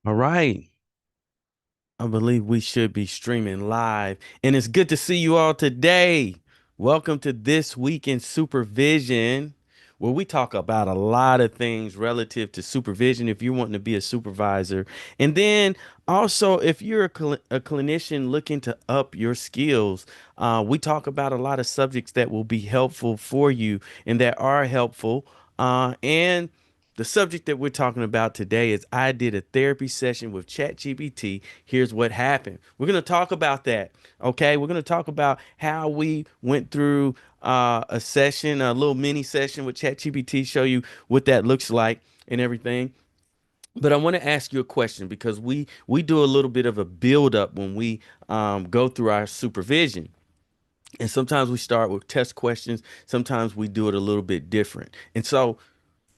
All right. I believe we should be streaming live. And it's good to see you all today. Welcome to This Week in Supervision, where we talk about a lot of things relative to supervision if you're wanting to be a supervisor. And then also, if you're a clinician looking to up your skills, we talk about a lot of subjects that will be helpful for you and that are helpful. And the subject that we're talking about today is I did a therapy session with ChatGPT. Here's what happened. We're going to talk about that. Okay. We're going to talk about how we went through a session, a little mini session with ChatGPT, show you what that looks like and everything. But I want to ask you a question because we do a little bit of a build up when we go through our supervision. And sometimes we start with test questions. Sometimes we do it a little bit different. And so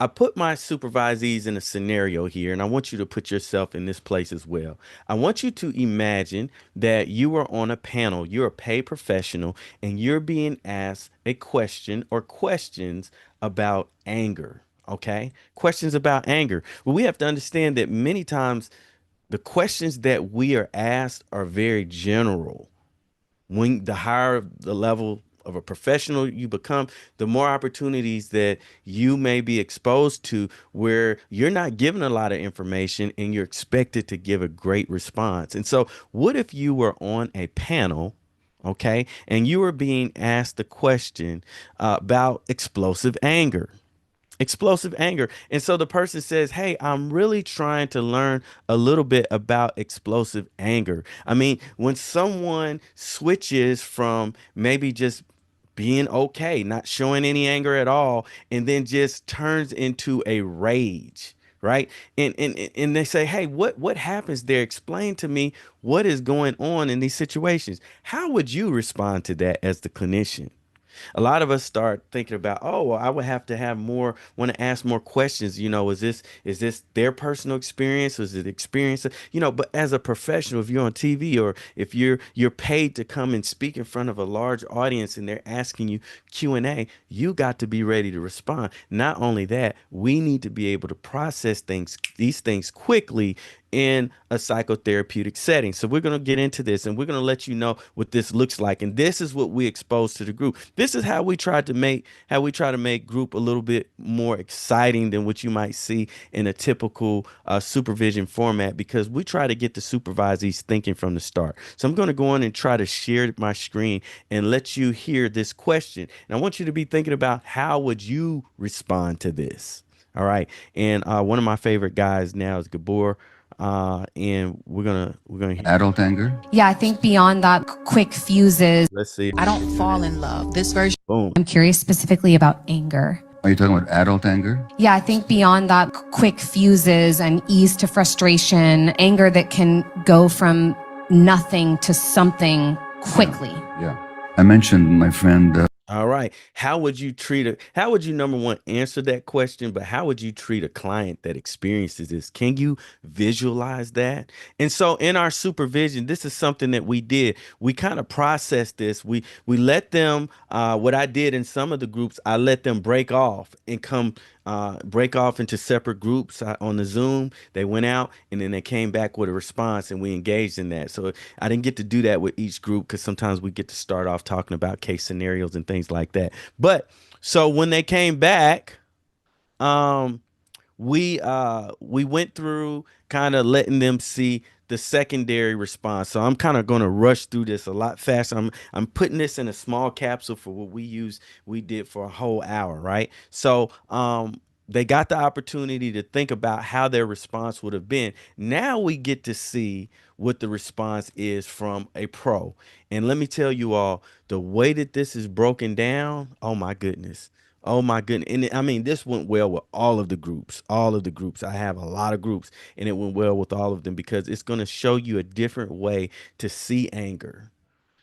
I put my supervisees in a scenario here, and I want you to put yourself in this place as well. I want you to imagine that you are on a panel, you're a paid professional, and you're being asked a question or questions about anger. Okay? Questions about anger. Well, we have to understand that many times the questions that we are asked are very general. When the higher the level of a professional you become, the more opportunities that you may be exposed to where you're not given a lot of information and you're expected to give a great response. And so, what if you were on a panel? Okay, and you were being asked the question about explosive anger. Explosive anger. And so the person says, hey, I'm really trying to learn a little bit about explosive anger. I mean, when someone switches from maybe just being okay, not showing any anger at all, and then just turns into a rage. Right. And they say, hey, what happens there? Explain to me what is going on in these situations. How would you respond to that as the clinician? A lot of us start thinking about, oh, well, I would have to have more, want to ask more questions. Is this their personal experience? Is it experience? But as a professional, if you're on TV or if you're paid to come and speak in front of a large audience and they're asking you Q&A, you got to be ready to respond. Not only that, we need to be able to process these things quickly in a psychotherapeutic setting. So we're going to get into this and we're going to let you know what this looks like. And this is what we expose to the group. This is how we try to make group a little bit more exciting than what you might see in a typical supervision format, because we try to get the supervisees thinking from the start. So I'm going to go on and try to share my screen and let you hear this question. And I want you to be thinking about how would you respond to this? All right. And one of my favorite guys now is Gabor. And we're gonna hear. Adult anger? Yeah, I think beyond that, quick fuses. Let's see. I don't fall in love. This version. Boom. I'm curious specifically about anger. Are you talking about adult anger? Yeah, I think beyond that, quick fuses and ease to frustration, anger that can go from nothing to something quickly. Yeah. I mentioned my friend. All right. How would you, number one, answer that question? But how would you treat a client that experiences this? Can you visualize that? And so in our supervision, this is something that we did. We kind of processed this. We let them, what I did in some of the groups, I let them break off into separate groups on the Zoom. They went out and then they came back with a response and we engaged in that. So I didn't get to do that with each group because sometimes we get to start off talking about case scenarios and things like that. But so when they came back, um, we went through kind of letting them see the secondary response. So I'm kind of going to rush through this a lot faster. I'm putting this in a small capsule for what we did for a whole hour, right? So they got the opportunity to think about how their response would have been. Now we get to see what the response is from a pro. And let me tell you all, the way that this is broken down, oh my goodness. Oh my goodness. And I mean, this went well with all of the groups, all of the groups. I have a lot of groups and it went well with all of them because it's going to show you a different way to see anger,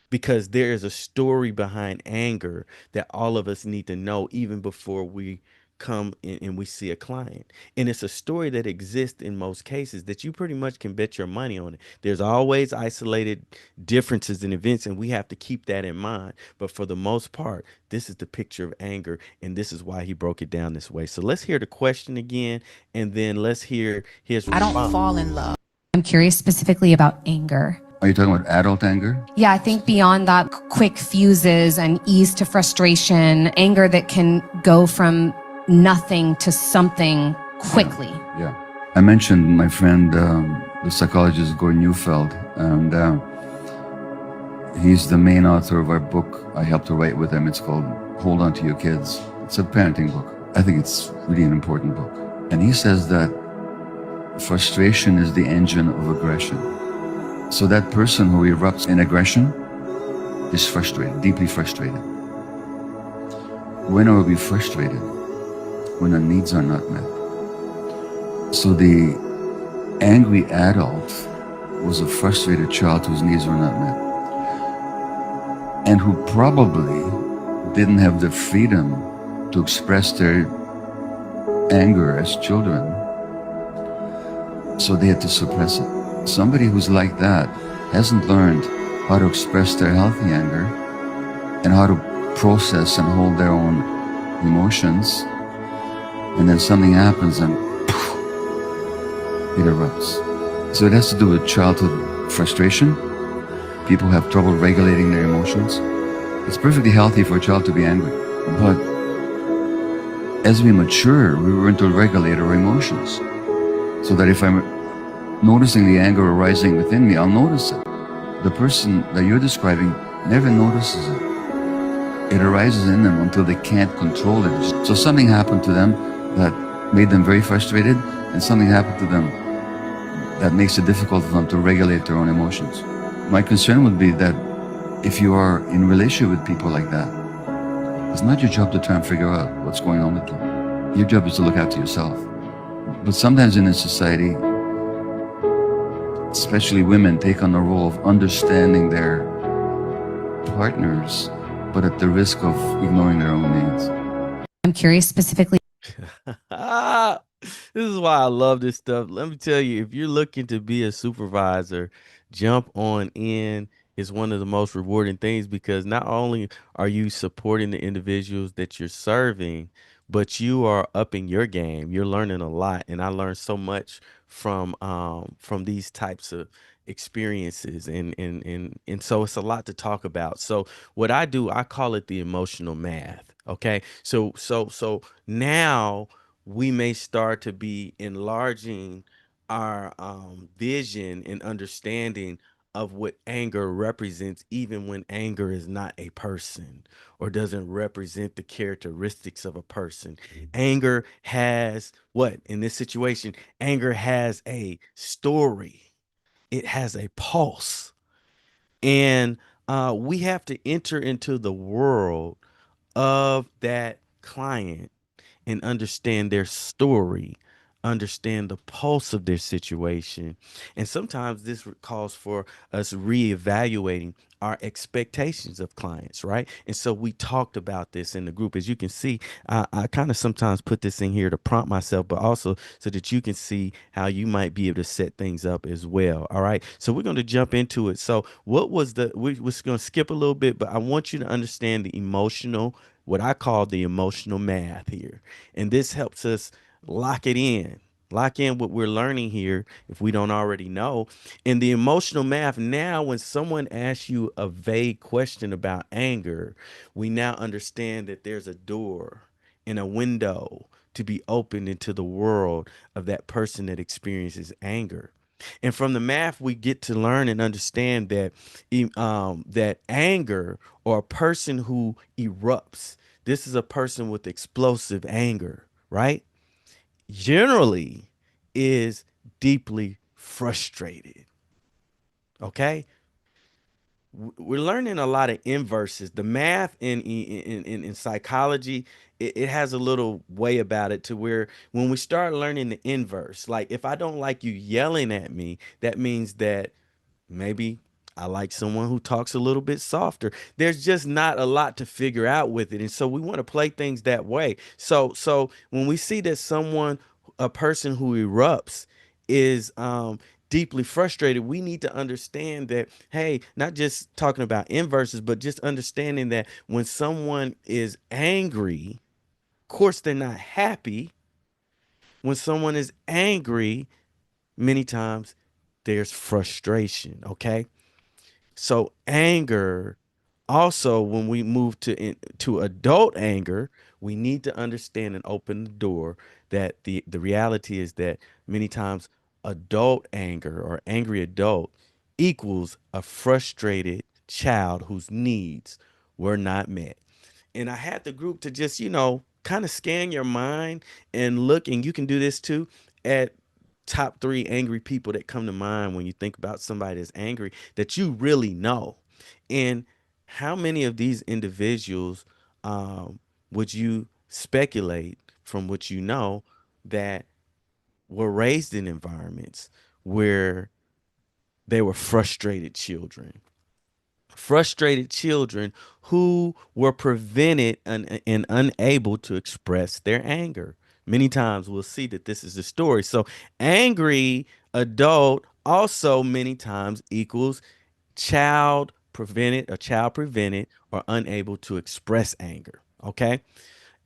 because there is a story behind anger that all of us need to know even before we come in and we see a client. And it's a story that exists in most cases that you pretty much can bet your money on it. There's always isolated differences in events, and we have to keep that in mind. But for the most part, this is the picture of anger, and this is why he broke it down this way. So let's hear the question again, and then let's hear his I don't response. fall in love. I'm curious specifically about anger. Are you talking about adult anger? Yeah, I think beyond that, quick fuses and ease to frustration, anger that can go from nothing to something quickly. Yeah. I mentioned my friend, the psychologist Gordon Neufeld, and he's the main author of our book I helped to write with him. It's called Hold On to Your Kids. It's a parenting book. I think it's really an important book. And he says that frustration is the engine of aggression. So that person who erupts in aggression is frustrated, deeply frustrated. When are we frustrated? When our needs are not met. So the angry adult was a frustrated child whose needs were not met, and who probably didn't have the freedom to express their anger as children, so they had to suppress it. Somebody who's like that hasn't learned how to express their healthy anger and how to process and hold their own emotions, and then something happens and poof, it erupts. So it has to do with childhood frustration. People have trouble regulating their emotions. It's perfectly healthy for a child to be angry, but as we mature, we learn to regulate our emotions, so that if I'm noticing the anger arising within me, I'll notice it. The person that you're describing never notices it. It arises in them until they can't control it. So something happened to them that made them very frustrated, and something happened to them that makes it difficult for them to regulate their own emotions. My concern would be that if you are in relationship with people like that, it's not your job to try and figure out what's going on with them. Your job is to look after yourself. But sometimes in a society, especially women, take on the role of understanding their partners, but at the risk of ignoring their own needs. I'm curious specifically. This is why I love this stuff. Let me tell you, if you're looking to be a supervisor, jump on in. It's one of the most rewarding things because not only are you supporting the individuals that you're serving, but you are upping your game. You're learning a lot, and I learned so much from these types of experiences, and so it's a lot to talk about. So what I do, I call it the emotional math. Okay, so now we may start to be enlarging our vision and understanding of what anger represents, even when anger is not a person or doesn't represent the characteristics of a person. Anger has what in this situation? Anger has a story, it has a pulse, and we have to enter into the world of that client and understand their story, understand the pulse of their situation. And sometimes this calls for us reevaluating our expectations of clients, right? And so we talked about this in the group. As you can see, I kind of sometimes put this in here to prompt myself, but also so that you can see how you might be able to set things up as well. All right. So we're going to jump into it. So we're going to skip a little bit, but I want you to understand the emotional, what I call the emotional math here. And this helps us lock it in, lock in what we're learning here if we don't already know. In the emotional math, now when someone asks you a vague question about anger, we now understand that there's a door and a window to be opened into the world of that person that experiences anger. And from the math, we get to learn and understand that that anger, or a person who erupts, this is a person with explosive anger, right? Generally is deeply frustrated. Okay? We're learning a lot of inverses. The math in psychology, it has a little way about it to where when we start learning the inverse, like if I don't like you yelling at me, that means that maybe I like someone who talks a little bit softer. There's just not a lot to figure out with it. And so we want to play things that way. So when we see that someone, a person who erupts is deeply frustrated, we need to understand that, hey, not just talking about inverses, but just understanding that when someone is angry, of course they're not happy. When someone is angry, many times there's frustration. Okay. So anger also, when we move to adult anger, we need to understand and open the door that the reality is that many times adult anger or angry adult equals a frustrated child whose needs were not met. And I had the group to just, kind of scan your mind and look, and you can do this too, at top three angry people that come to mind when you think about somebody that's angry that you really know. And how many of these individuals would you speculate from what you know that were raised in environments where they were frustrated children? Frustrated children who were prevented and unable to express their anger. Many times we'll see that this is the story. So, angry adult also many times equals child prevented or unable to express anger. Okay.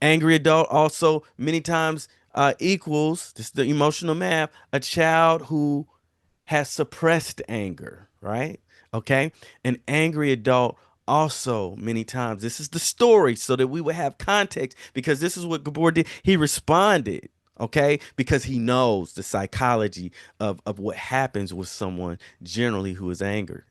Angry adult also many times equals, this is the emotional math, a child who has suppressed anger, right? Okay. An angry adult also many times, this is the story so that we would have context because this is what Gabor did. He responded, okay, because he knows the psychology of what happens with someone generally who is angry.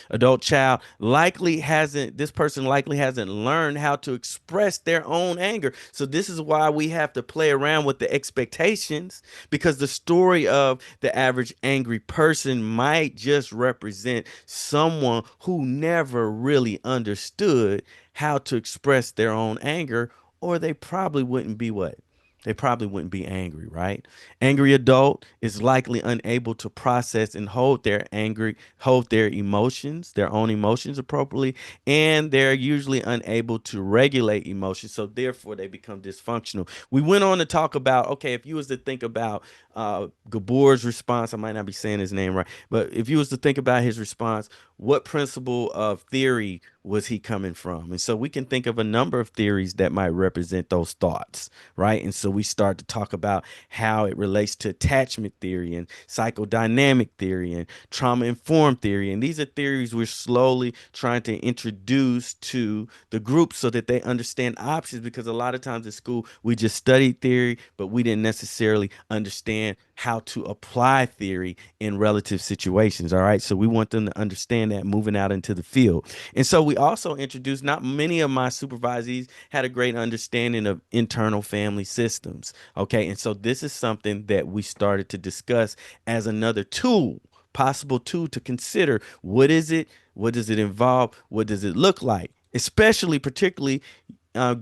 Adult child this person likely hasn't learned how to express their own anger. So this is why we have to play around with the expectations because the story of the average angry person might just represent someone who never really understood how to express their own anger, or they probably wouldn't be what? They probably wouldn't be angry, right? Angry adult is likely unable to process and hold their emotions, their own emotions appropriately, and they're usually unable to regulate emotions. So therefore they become dysfunctional. We went on to talk about, okay, if you was to think about Gabor's response, I might not be saying his name right, but if you was to think about his response, what principle of theory was he coming from? And so we can think of a number of theories that might represent those thoughts, right? And so we start to talk about how it relates to attachment theory and psychodynamic theory and trauma informed theory. And these are theories we're slowly trying to introduce to the group so that they understand options, because a lot of times in school we just studied theory, but we didn't necessarily understand how to apply theory in relative situations. All right. So we want them to understand that moving out into the field. And so we also introduced, not many of my supervisees had a great understanding of internal family systems. Okay. And so this is something that we started to discuss as another tool, possible tool to consider. What is it? What does it involve? What does it look like? Especially, particularly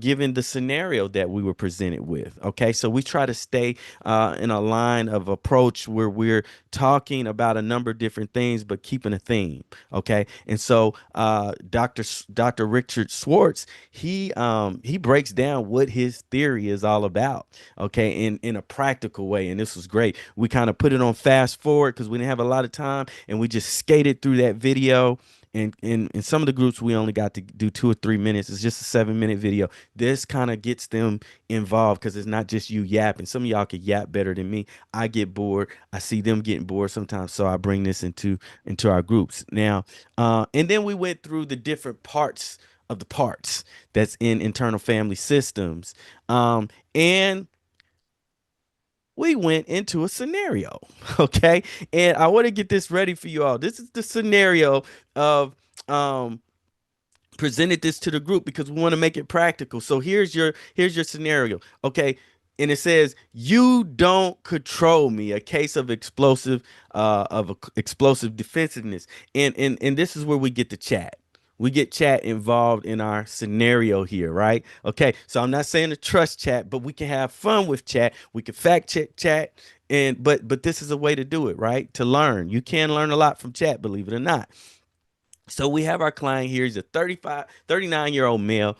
given the scenario that we were presented with. Okay, so we try to stay in a line of approach where we're talking about a number of different things, but keeping a theme. Okay, and so Dr. Richard Schwartz, he breaks down what his theory is all about. Okay, in a practical way, and this was great. We kind of put it on fast forward because we didn't have a lot of time, and we just skated through that video. And in some of the groups, we only got to do 2 or 3 minutes. It's just a 7 minute video. This kind of gets them involved because it's not just you yapping. Some of y'all can yap better than me. I get bored. I see them getting bored sometimes, so I bring this into our groups now. And then we went through the different parts of the parts that's in internal family systems, and we went into a scenario. Okay, and I want to get this ready for you all. This is the scenario of um presented this to the group because we want to make it practical. So here's your scenario. Okay. And it says, you don't control me, a case of explosive defensiveness. And this is where we get the chat. We get chat involved in our scenario here, right? Okay. So I'm not saying to trust chat, but we can have fun with chat. We can fact check chat. And but this is a way to do it, right? To learn. You can learn a lot from chat, believe it or not. So we have our client here. He's a 39-year-old male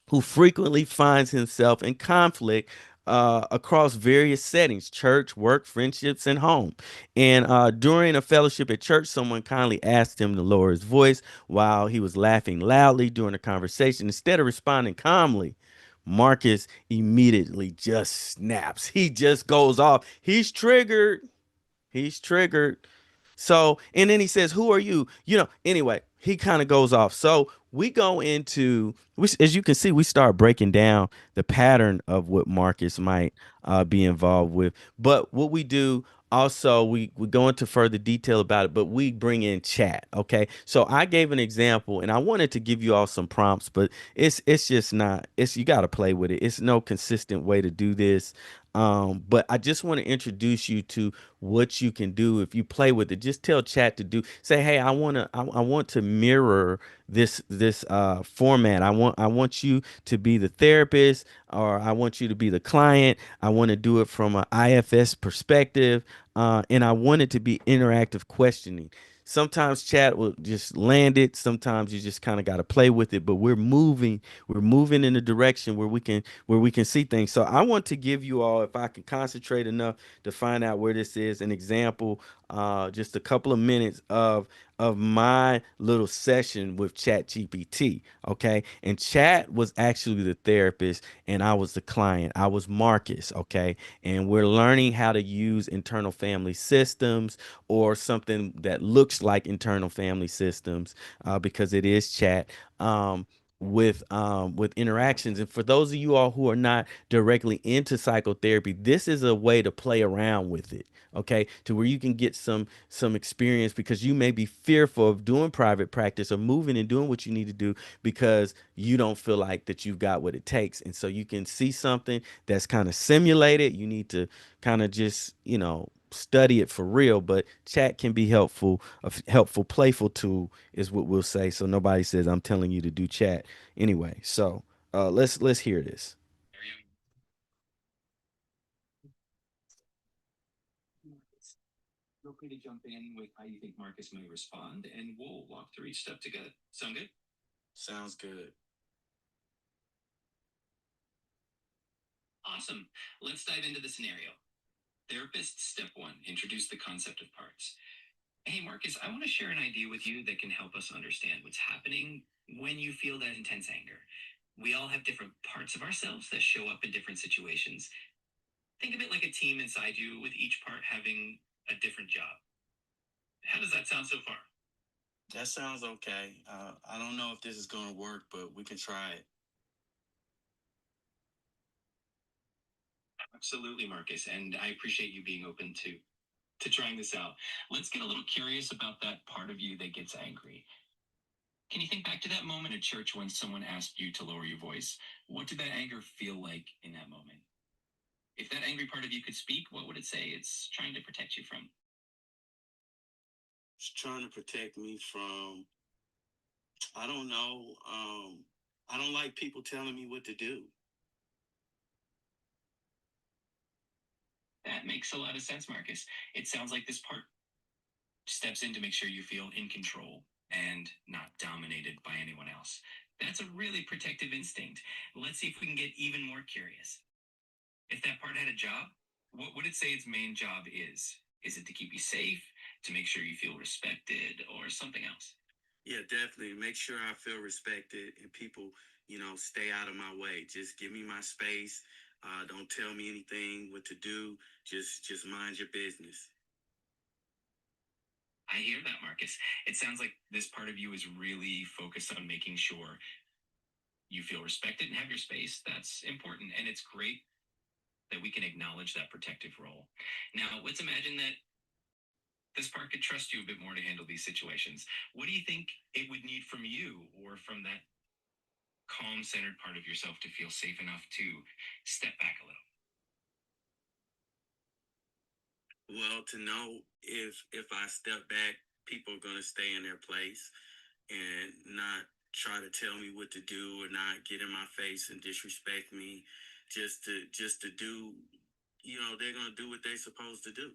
who frequently finds himself in conflict across various settings: church, work, friendships, and home. And during a fellowship at church, someone kindly asked him to lower his voice while he was laughing loudly during a conversation. Instead of responding calmly, Marcus immediately just snaps. He just goes off. He's triggered. He's triggered. So, and then he says, "Who are you?" Anyway, he kind of goes off. So we go into, as you can see, we start breaking down the pattern of what Marcus might be involved with. But what we do also, we go into further detail about it, but we bring in chat. Okay, so I gave an example, and I wanted to give you all some prompts, but it's just not. It's you got to play with it. It's no consistent way to do this. But I just want to introduce you to what you can do if you play with it. Just tell chat to do. Say, hey, I want to mirror this format. I want you to be the therapist, or I want you to be the client. I want to do it from an IFS perspective, and I want it to be interactive questioning. Sometimes chat will just land it. Sometimes you just kind of got to play with it. But we're moving in a direction where we can see things. So I want to give you all, if I can concentrate enough to find out where this is, an example, just a couple of minutes of my little session with ChatGPT. Okay. And Chat was actually the therapist and I was the client. I was Marcus. Okay. And we're learning how to use internal family systems or something that looks like internal family systems because it is chat. With interactions, and for those of you all who are not directly into psychotherapy, this is a way to play around with it, okay, to where you can get some experience, because you may be fearful of doing private practice or moving and doing what you need to do because you don't feel like that you've got what it takes. And so you can see something that's kind of simulated. You need to kind of just study it for real, but chat can be helpful. Helpful playful tool is what we'll say, so nobody says I'm telling you to do chat anyway. So let's hear this. Feel free to jump in with how you think Marcus may respond, and we'll walk through each step together. Sound good? Sounds good. Awesome. Let's dive into the scenario. Therapist step one, introduce the concept of parts. Hey, Marcus, I want to share an idea with you that can help us understand what's happening when you feel that intense anger. We all have different parts of ourselves that show up in different situations. Think of it like a team inside you, with each part having a different job. How does that sound so far? That sounds okay. I don't know if this is going to work, but we can try it. Absolutely, Marcus, and I appreciate you being open to trying this out. Let's get a little curious about that part of you that gets angry. Can you think back to that moment at church when someone asked you to lower your voice? What did that anger feel like in that moment? If that angry part of you could speak, what would it say it's trying to protect you from? It's trying to protect me from, I don't know. I don't like people telling me what to do. That makes a lot of sense, Marcus. It sounds like this part steps in to make sure you feel in control and not dominated by anyone else. That's a really protective instinct. Let's see if we can get even more curious. If that part had a job, what would it say its main job is? Is it to keep you safe, to make sure you feel respected, or something else? Yeah, definitely. Make sure I feel respected and people, stay out of my way. Just give me my space. Don't tell me anything what to do. Just mind your business. I hear that, Marcus. It sounds like this part of you is really focused on making sure you feel respected and have your space. That's important. And it's great that we can acknowledge that protective role. Now, let's imagine that this part could trust you a bit more to handle these situations. What do you think it would need from you or from that calm, centered part of yourself to feel safe enough to step back a little? Well, to know if I step back, people are gonna stay in their place and not try to tell me what to do or not get in my face and disrespect me just to do, they're gonna do what they're supposed to do.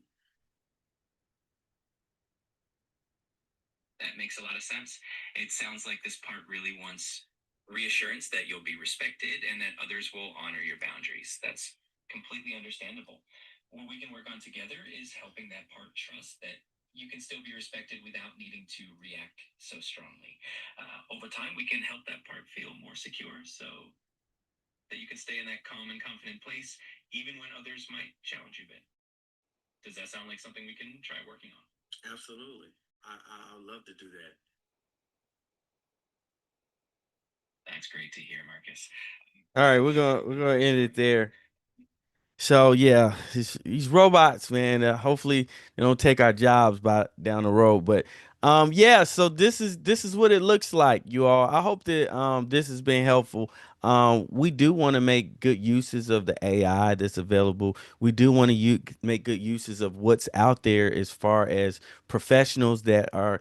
That makes a lot of sense. It sounds like this part really wants reassurance that you'll be respected and that others will honor your boundaries. That's completely understandable. What we can work on together is helping that part trust that you can still be respected without needing to react so strongly. Over time, we can help that part feel more secure so that you can stay in that calm and confident place, even when others might challenge you a bit. Does that sound like something we can try working on? Absolutely. I would love to do that. That's great to hear, Marcus. All right, we're gonna end it there. So yeah, these robots, man. Hopefully they don't take our jobs by down the road. But yeah. So this is what it looks like, you all. I hope that this has been helpful. We do want to make good uses of the AI that's available. We do want to make good uses of what's out there as far as professionals that are,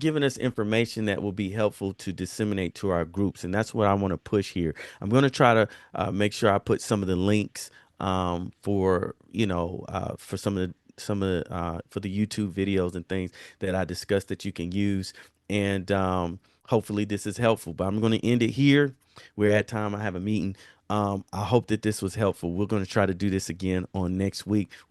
giving us information that will be helpful to disseminate to our groups. And that's what I want to push here. I'm going to try to make sure I put some of the links for for some of the for the YouTube videos and things that I discussed that you can use, and hopefully this is helpful. But I'm going to end it here. We're at time. I have a meeting. I hope that this was helpful. We're going to try to do this again on next week. We'll